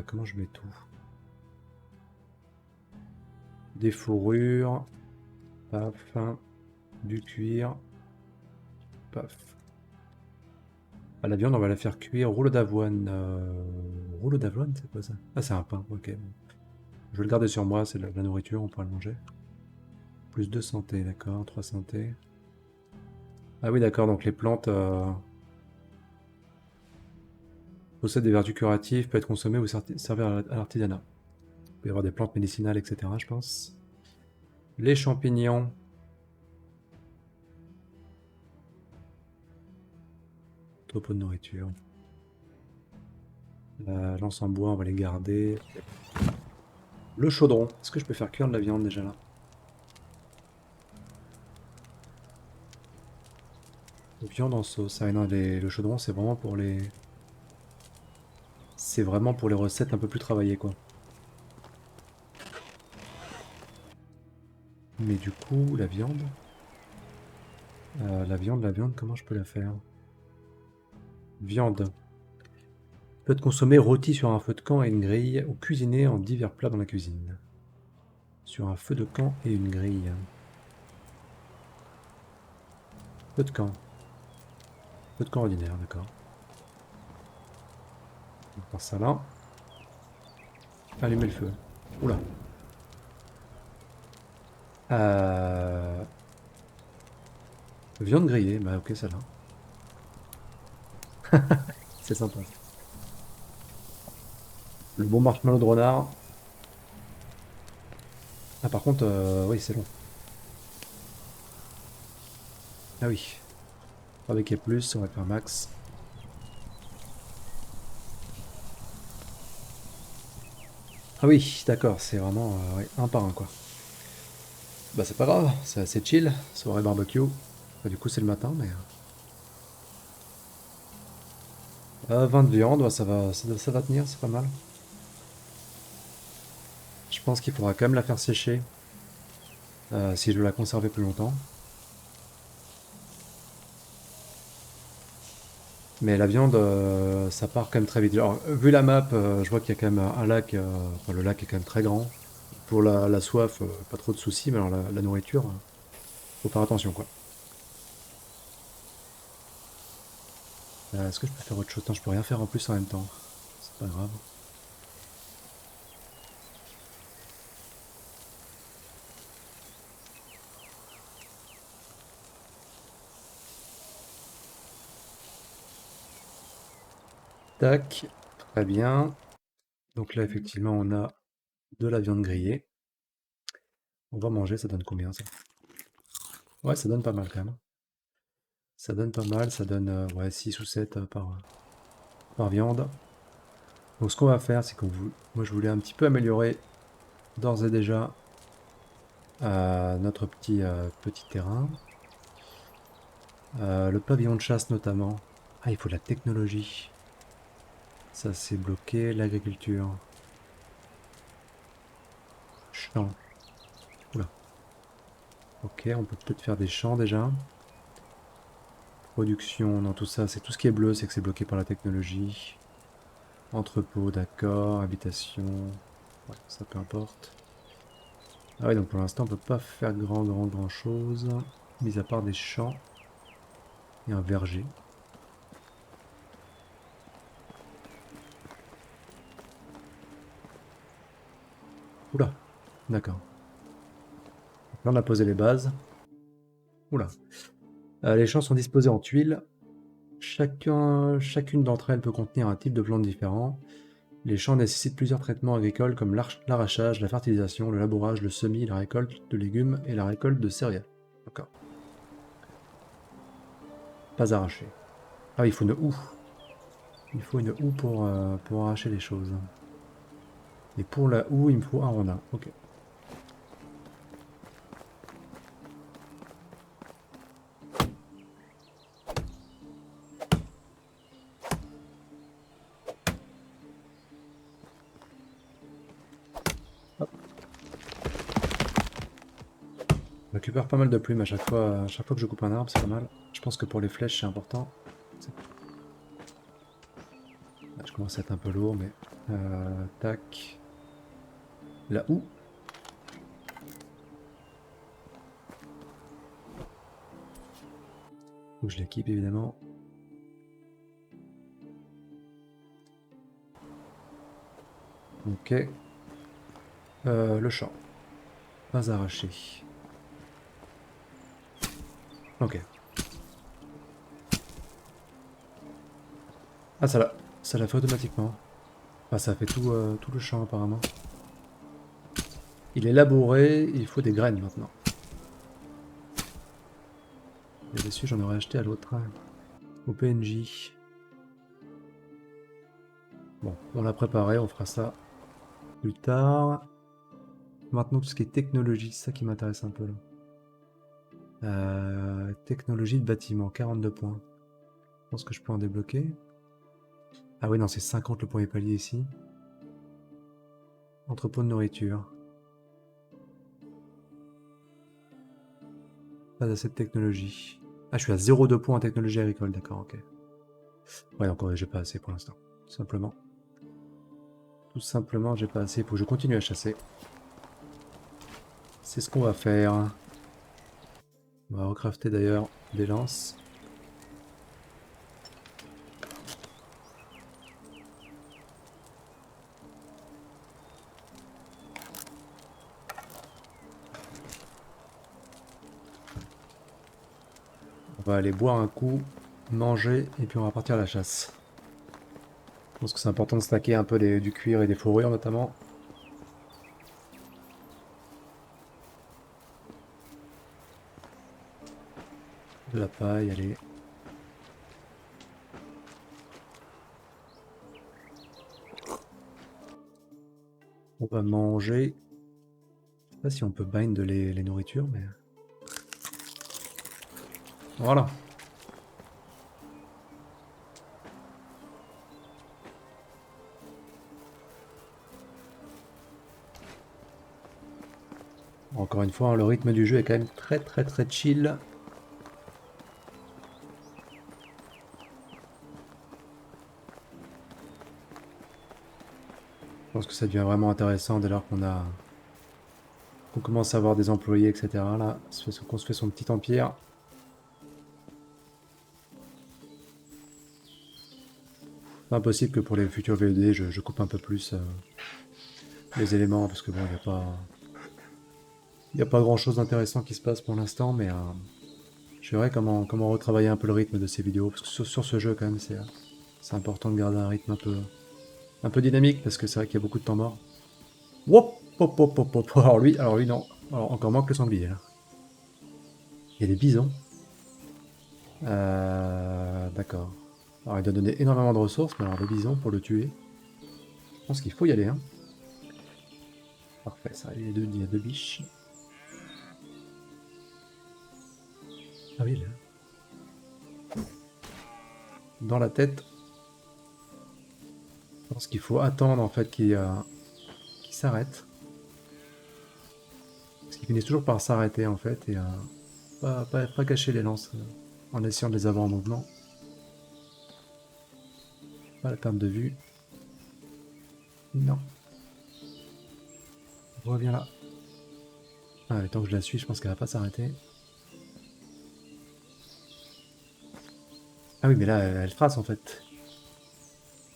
Comment je mets tout? Des fourrures. Paf. Du cuir. Paf. Ah, la viande, on va la faire cuire. Rouleau d'avoine. Rouleau d'avoine, c'est quoi ça? Ah, c'est un pain, ok. Je vais le garder sur moi, c'est de la nourriture, on pourra le manger. Plus 2 santé, d'accord, 3 santé. Ah oui, d'accord, donc les plantes possèdent des vertus curatives, peuvent être consommées ou servir à l'artisanat. Il peut y avoir des plantes médicinales, etc., je pense. Les champignons. Troupeau de nourriture. Lance en bois, on va les garder. Le chaudron. Est-ce que je peux faire cuire de la viande déjà là? Viande en sauce. Ah non, le chaudron, c'est vraiment pour les... C'est vraiment pour les recettes un peu plus travaillées, quoi. Mais du coup, la viande... la viande, comment je peux la faire? Viande. Peut être consommée rôtie sur un feu de camp et une grille, ou cuisinée en divers plats dans la cuisine. Sur un feu de camp et une grille. Feu de camp. Feu de camp ordinaire, d'accord. On va faire ça là. Allumer le feu. Oula. Euh... Viande grillée, bah ok, ça là. C'est sympa. Le bon marshmallow de renard. Ah par contre, oui, c'est long. Ah oui. Fabriquer plus, on va faire max. Ah oui, d'accord, c'est vraiment ouais, un par un quoi. Bah c'est pas grave, c'est assez chill, soirée barbecue. Bah, du coup c'est le matin, mais... 20 de viande, ouais, ça va tenir, c'est pas mal. Je pense qu'il faudra quand même la faire sécher, si je veux la conserver plus longtemps. Mais la viande, ça part quand même très vite. Alors, vu la map, je vois qu'il y a quand même un lac, enfin le lac est quand même très grand. Pour la soif, pas trop de soucis, mais alors la nourriture, faut faire attention quoi. Est-ce que je peux faire autre chose? Non, je peux rien faire en plus en même temps. C'est pas grave. Tac, très bien. Donc là, effectivement, on a de la viande grillée. On va manger, ça donne combien ça? Ouais, ça donne pas mal quand même. Ça donne pas mal, ça donne ouais, 6 ou 7 par viande. Donc ce qu'on va faire, c'est moi je voulais un petit peu améliorer d'ores et déjà notre petit terrain. Le pavillon de chasse notamment. Ah, il faut de la technologie. Ça c'est bloqué, l'agriculture. Champ. Oula. Ok, on peut peut-être faire des champs déjà. Production, non tout ça, c'est tout ce qui est bleu, c'est que c'est bloqué par la technologie. Entrepôt, d'accord, habitation, ouais, ça peu importe. Ah ouais, donc pour l'instant on peut pas faire grand chose, mis à part des champs et un verger. Oula, d'accord. Donc là on a posé les bases. Oula. Les champs sont disposés en tuiles. Chacune d'entre elles peut contenir un type de plante différent. Les champs nécessitent plusieurs traitements agricoles comme l'arrachage, la fertilisation, le labourage, le semis, la récolte de légumes et la récolte de céréales. D'accord. Pas arraché. Ah, il faut une houe. Il faut une houe pour arracher les choses. Et pour la houe, il me faut un rondin. Ok. Hop. Je récupère pas mal de plumes à chaque fois que je coupe un arbre, c'est pas mal. Je pense que pour les flèches, c'est important. Là, je commence à être un peu lourd, mais... tac. La houe. Faut que je l'équipe, évidemment. Ok. Le champ. Pas arraché. Ok. Ah, ça l'a fait automatiquement. Enfin, ça fait tout le champ, apparemment. Il est labouré, il faut des graines, maintenant. Et dessus, j'en aurais acheté à l'autre. Au PNJ. Bon, on l'a préparé, on fera ça plus tard. Maintenant, tout ce qui est technologie, c'est ça qui m'intéresse un peu là. Technologie de bâtiment, 42 points. Je pense que je peux en débloquer. Ah oui, non, c'est 50 le premier palier ici. Entrepôt de nourriture. Pas assez de technologie. Ah, je suis à 0,2 points en technologie agricole, d'accord, ok. Ouais, encore, j'ai pas assez pour l'instant. Tout simplement. Tout simplement, j'ai pas assez. Faut que je continue à chasser. C'est ce qu'on va faire. On va recrafter d'ailleurs des lances. On va aller boire un coup, manger, et puis on va partir à la chasse. Je pense que c'est important de stacker un peu du cuir et des fourrures notamment. De la paille, allez. On va manger. Je sais pas si on peut bind les nourritures, mais... Voilà. Encore une fois, hein, le rythme du jeu est quand même très chill. Je pense que ça devient vraiment intéressant dès lors qu'on commence à avoir des employés, etc. Là, qu'on se fait son petit empire. C'est impossible que pour les futurs VOD, je coupe un peu plus les éléments, parce que bon, il n'y a pas grand chose d'intéressant qui se passe pour l'instant, mais je verrai comment retravailler un peu le rythme de ces vidéos, parce que sur ce jeu, quand même, c'est important de garder un rythme un peu dynamique, parce que c'est vrai qu'il y a beaucoup de temps mort. Wop, hop, hop, hop, hop. Alors lui, non. Alors, encore moins que le sanglier, là. Il y a des bisons. D'accord. Alors, il doit donner énormément de ressources, mais alors le bison, pour le tuer, je pense qu'il faut y aller, hein. Parfait, ça, il y a deux biches. Ah oui, là. Dans la tête. Je pense qu'il faut attendre en fait qu'il s'arrête. Parce qu'ils finissent toujours par s'arrêter en fait et pas cacher les lances en essayant de les avoir en mouvement. Pas la perte de vue. Non. Reviens là. Ah, et tant que je la suis, je pense qu'elle va pas s'arrêter. Ah oui, mais là, elle trace en fait.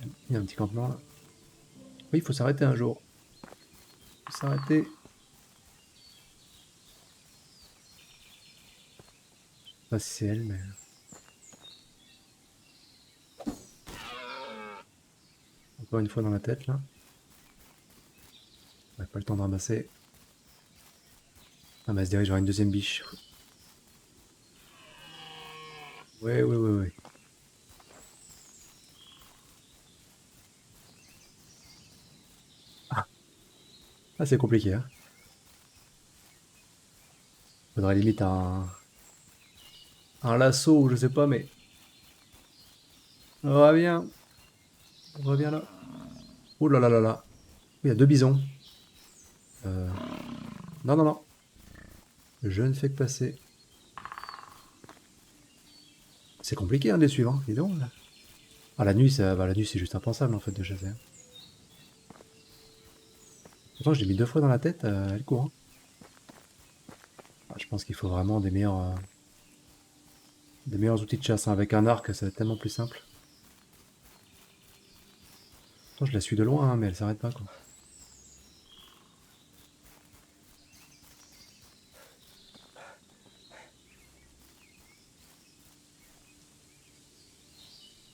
Il y a un petit campement là. Oui, il faut s'arrêter un jour. Il faut s'arrêter. Je sais pas si c'est elle, mais... Encore une fois dans la tête là. On n'a pas le temps de ramasser. Ah bah elle se dirige vers une deuxième biche. Ouais, ouais, ouais, ouais. Ah, ah c'est compliqué, hein. Faudrait limite un lasso ou je sais pas, mais... Reviens. Reviens là. Oh là là là là. Il y a deux bisons. Euh... Non, non, non. Je ne fais que passer. C'est compliqué hein, de les suivre, hein. Dis donc, là. Ah, la nuit, la nuit c'est juste impensable en fait de chasser, hein. Pourtant, je l'ai mis deux fois dans la tête, elle court, hein. Ah, je pense qu'il faut vraiment des meilleurs outils de chasse, hein. Avec un arc, ça va être tellement plus simple. Pourtant, je la suis de loin, hein, mais elle s'arrête pas, quoi.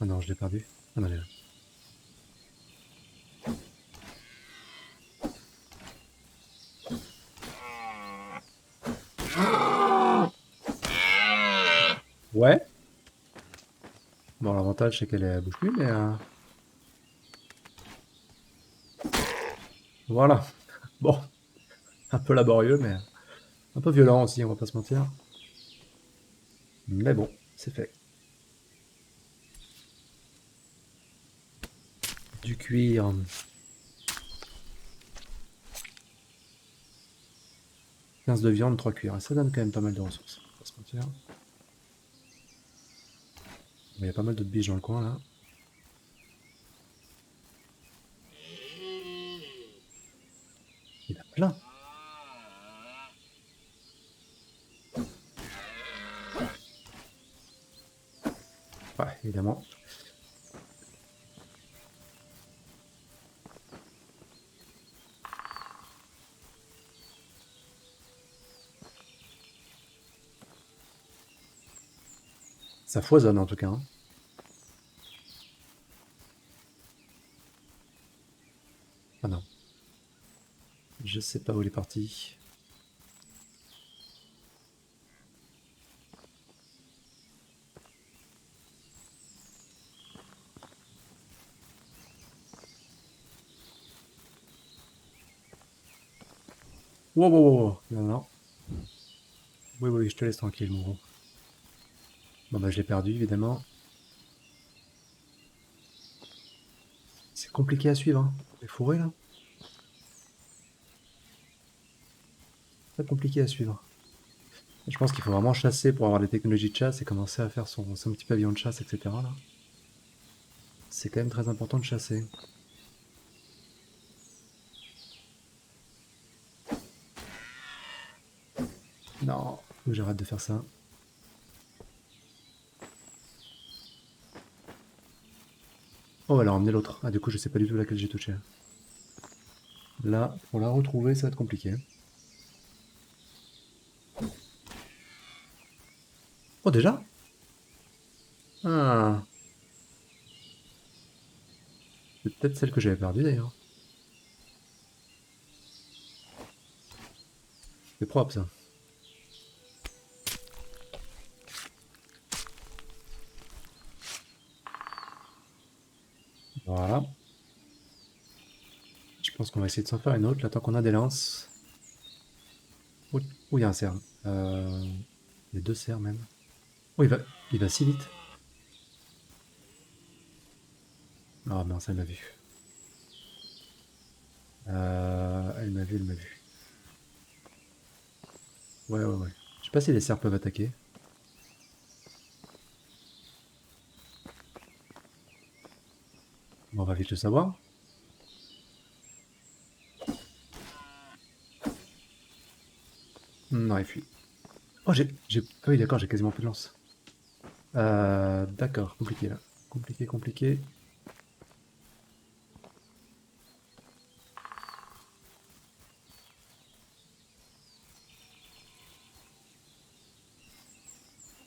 Ah non, je l'ai perdu. Ah non, elle est là. Ouais. Bon, l'avantage, c'est qu'elle bouge plus, mais... Voilà. Bon, un peu laborieux, mais un peu violent aussi, on va pas se mentir. Mais bon, c'est fait. Du cuir. 15 de viande, 3 cuirs. Ça donne quand même pas mal de ressources, on va pas se mentir. Il y a pas mal d'autres biches dans le coin, là. Il y en a plein. Ouais, évidemment. Ça foisonne, en tout cas, hein. Ah non. Je sais pas où il est parti. Wow, wow, wow, wow. Non, non. Oui, oui, je te laisse tranquille, mon gros. Bon, bah, je l'ai perdu, évidemment. C'est compliqué à suivre, hein. Les fourrés, là. Très compliqué à suivre. Je pense qu'il faut vraiment chasser pour avoir des technologies de chasse et commencer à faire son petit pavillon de chasse, etc. là. C'est quand même très important de chasser. Non, faut que j'arrête de faire ça. Oh, elle a emmené l'autre. Ah, du coup, je sais pas du tout laquelle j'ai touché. Là, pour la retrouver, ça va être compliqué. Oh, déjà? Ah, c'est peut-être celle que j'avais perdue d'ailleurs. C'est propre ça. Voilà. pense qu'on va essayer de s'en faire une autre, là, tant qu'on a des lances. Oh, oh, il y a un cerf. Il y a deux cerfs, même. Oh, il va si vite. Ah, mince, elle m'a vu. Elle m'a vu, elle m'a vu. Ouais, ouais, ouais. Je sais pas si les cerfs peuvent attaquer. Bon, on va vite le savoir. Non, il fuit. Oh, ah oui, d'accord, j'ai quasiment plus de lance. D'accord, compliqué, là. Compliqué, compliqué.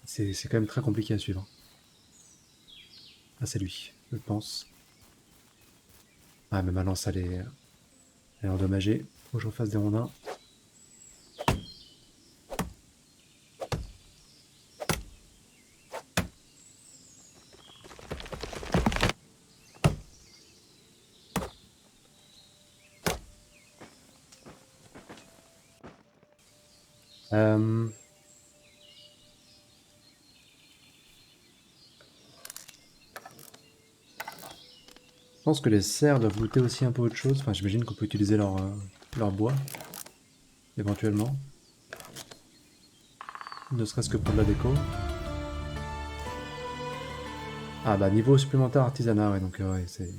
C'est quand même très compliqué à suivre. Ah, c'est lui, je pense. Ah, mais ma lance, elle est endommagée. Faut que je refasse des rondins. Euh, je pense que les cerfs doivent looter aussi un peu autre chose. Enfin, j'imagine qu'on peut utiliser leur bois, éventuellement. Ne serait-ce que pour de la déco. Ah bah, niveau supplémentaire artisanat, ouais, donc ouais, c'est...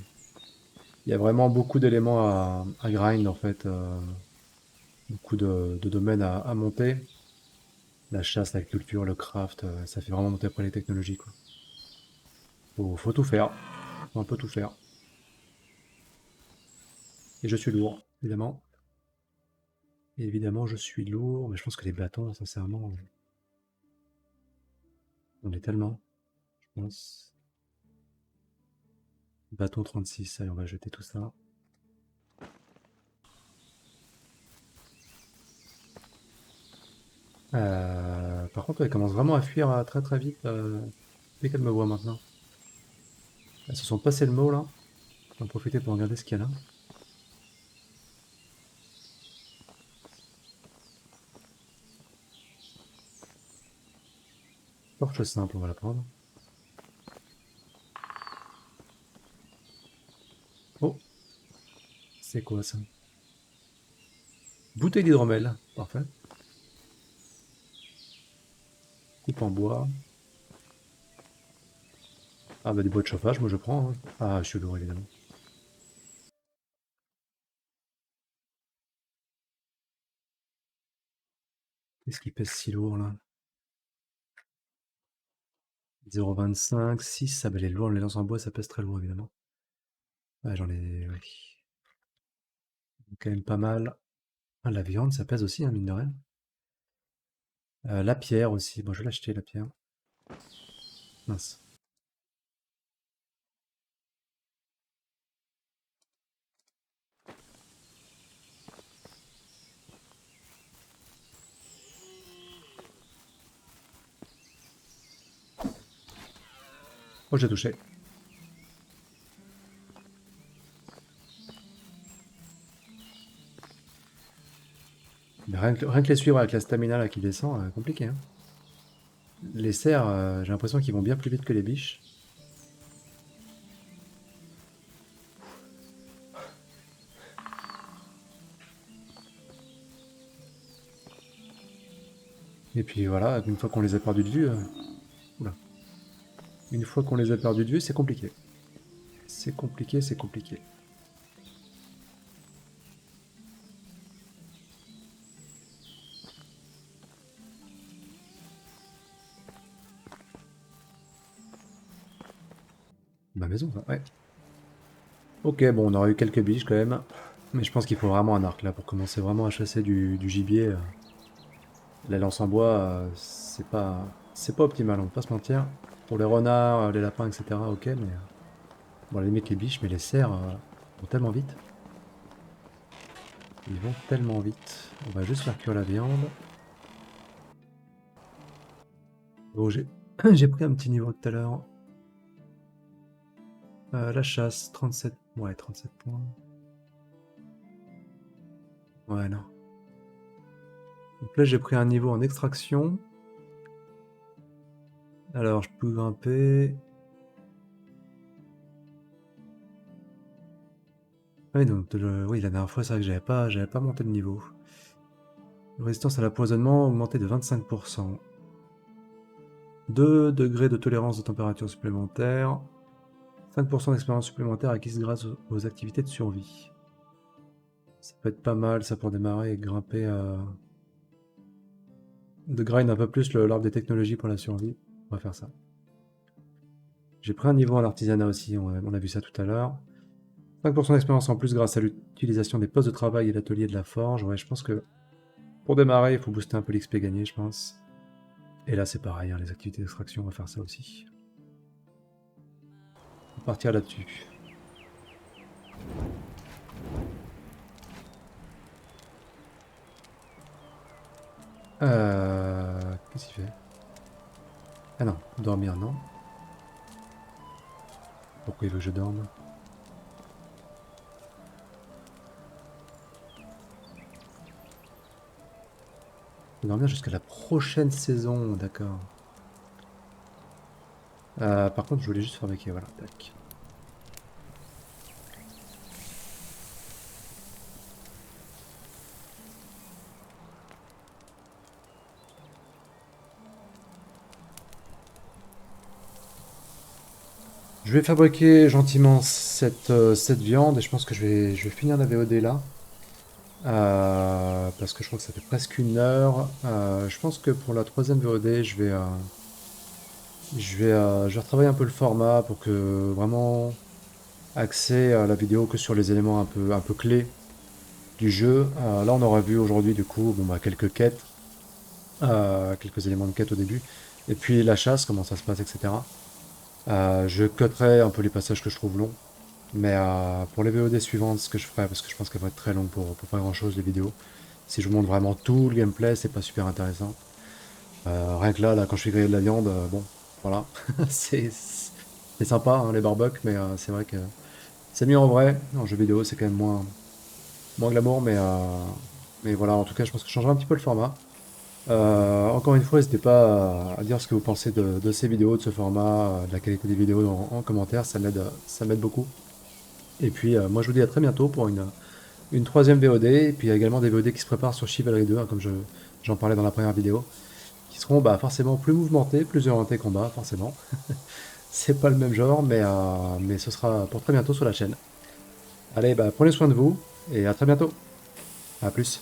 Il y a vraiment beaucoup d'éléments à grind, en fait. Beaucoup de domaines à monter. La chasse, l'agriculture, le craft, ça fait vraiment monter après les technologies, quoi. Faut tout faire. Faut un peu tout faire. Et je suis lourd, évidemment. Et évidemment, je suis lourd, mais je pense que les bâtons, sincèrement, on est tellement, je pense. Bâton 36, allez, on va jeter tout ça. Par contre, elle commence vraiment à fuir très très vite dès qu'elle me voit maintenant. Elles se sont passées le mot là. On va en profiter pour regarder ce qu'il y a là. Torche simple, on va la prendre. Oh, c'est quoi ça? Bouteille d'hydromel, parfait. Coupe en bois. Ah bah des bois de chauffage, moi je prends, hein. Ah, je suis lourd évidemment. Qu'est-ce qui pèse si lourd là? 0,25, 6, ah bah les lourds, les lances en bois ça pèse très lourd évidemment. Ah j'en ai, oui, quand même pas mal. Ah, la viande ça pèse aussi, hein, mine de rien. La pierre aussi, bon je vais l'acheter la pierre. Mince. Oh j'ai touché. Mais rien que les suivre avec la stamina là qui descend, compliqué, hein. Les cerfs, j'ai l'impression qu'ils vont bien plus vite que les biches. Et puis voilà, une fois qu'on les a perdus de vue, oula. Une fois qu'on les a perdus de vue, c'est compliqué. C'est compliqué, c'est compliqué. Ma maison, ça, ouais. Ok, bon, on aura eu quelques biches quand même. Mais je pense qu'il faut vraiment un arc là pour commencer vraiment à chasser du gibier. La lance en bois, c'est pas optimal, on va pas se mentir. Pour les renards, les lapins, etc., ok, mais bon, à la limite les biches, mais les cerfs vont tellement vite. Ils vont tellement vite. On va juste faire cuire la viande. Bon, j'ai pris un petit niveau tout à l'heure. La chasse, 37. Ouais, 37 points. Ouais, non. Donc là, j'ai pris un niveau en extraction. Alors, je peux grimper. Oui, donc oui, la dernière fois, c'est vrai que j'avais pas monté de niveau. Résistance à l'empoisonnement augmentée de 25%. 2 degrés de tolérance de température supplémentaire. 5% d'expérience supplémentaire acquise grâce aux activités de survie. Ça peut être pas mal, ça, pour démarrer et grimper de grind un peu plus l'arbre des technologies pour la survie. On va faire ça. J'ai pris un niveau en artisanat aussi, on a vu ça tout à l'heure. 5% d'expérience en plus grâce à l'utilisation des postes de travail et l'atelier de la forge. Ouais, je pense que pour démarrer, il faut booster un peu l'XP gagné, je pense. Et là, c'est pareil, hein, les activités d'extraction, on va faire ça aussi. On va partir là-dessus. Qu'est-ce qu'il fait? Ah non, dormir, non. Pourquoi il veut que je dorme? Dormir jusqu'à la prochaine saison, d'accord. Par contre, je voulais juste fabriquer, voilà, tac. Je vais fabriquer gentiment cette viande et je pense que je vais finir la VOD là. Parce que je crois que ça fait presque 1 heure. Je pense que pour la troisième VOD, je vais retravailler un peu le format pour que vraiment axer la vidéo que sur les éléments un peu clés du jeu. Là, on aura vu aujourd'hui du coup bon, bah, quelques quêtes, quelques éléments de quête au début, et puis la chasse, comment ça se passe, etc. Je cutterai un peu les passages que je trouve longs, mais pour les VOD suivantes, ce que je ferai, parce que je pense qu'elles vont être très longues pour pas grand chose les vidéos, si je vous montre vraiment tout le gameplay, c'est pas super intéressant. Rien que là, quand je fais griller de la viande, bon, voilà, c'est sympa hein, les barbecues, mais c'est vrai que c'est mieux en vrai. En jeu vidéo, c'est quand même moins glamour, mais voilà, en tout cas, je pense que je changerai un petit peu le format. Encore une fois, n'hésitez pas à dire ce que vous pensez de ces vidéos, de ce format, de la qualité des vidéos en commentaire, ça m'aide beaucoup. Et puis, moi, je vous dis à très bientôt pour une troisième VOD, et puis il y a également des VOD qui se préparent sur Chivalry 2, hein, comme j'en parlais dans la première vidéo, qui seront bah, forcément plus mouvementés, plus orientés combat, forcément. C'est pas le même genre, mais ce sera pour très bientôt sur la chaîne. Allez, bah, prenez soin de vous, et à très bientôt. À plus.